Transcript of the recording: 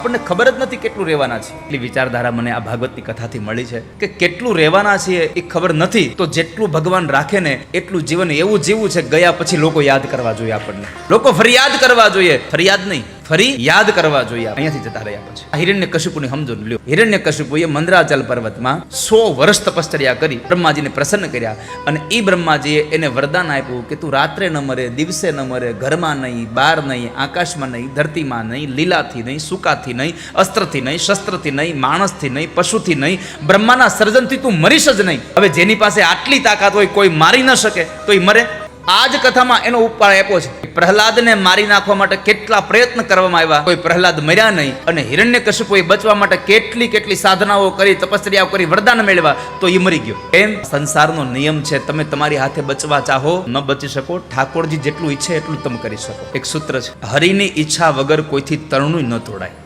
આપણને ખબર જ નથી કેટલું રહેવાના છે. એટલી વિચારધારા મને આ ભાગવતની કથાથી મળી છે કે કેટલું રહેવાના છીએ એ ખબર નથી, તો જેટલું ભગવાન રાખે ને એટલું જીવન એવું જીવવું છે ગયા પછી લોકો યાદ કરવા જોઈએ આપણને. લોકો ફરિયાદ કરવા જોઈએ, ફરિયાદ નહીં, ફરી યાદ કરવા જોઈએ. અહીંયાથી જતા રહ્યા પછી આ હિરણ્યકશિપુની સમજો લ્યો. હિરણ્યકશિપુએ મંદરાચલ પર્વતમાં 100 વર્ષ તપશ્ચર્યા કરી બ્રહ્માજીને પ્રસન્ન કર્યા, અને એ બ્રહ્માજીએ એને વરદાન આપ્યું કે તું રાત્રે ન મરે, દિવસે ન મરે, ઘરમાં નહીં, બહાર નહીં, આકાશમાં નહીં, ધરતીમાં નહીં, લીલાથી નહીં, સૂકાથી નહીં, અસ્ત્રથી નહીં, શસ્ત્રથી નહીં, માણસથી નહીં, પશુથી નહીં, બ્રહ્માના સર્જનથી તું મરીશ જ નહીં. હવે જેની પાસે આટલી તાકાત હોય, કોઈ મારી ન શકે તો એ મરે. આ જ કથામાં એનો ઉપાય આપ્યો છે. પ્રહલાદને મારી નાખવા માટે કેટલા પ્રયત્ન કરવામાં આવ્યા, કોઈ પ્રહલાદ મર્યા નહીં. અને હિરણ્યકશિપુએ બચવા માટે કેટલી સાધનાઓ કરી, તપસ્યાઓ કરી, વરદાન મેળવ્યા, તો એ મરી ગયો. એમ સંસારનો નિયમ છે, તમે તમારી હાથે બચવા ચાહો ન બચી શકો. ઠાકોરજી જેટલું ઈચ્છે એટલું તમે કરી શકો. એક સૂત્ર છે, હરિની ઈચ્છા વગર કોઈથી તરણું ન તોડાય.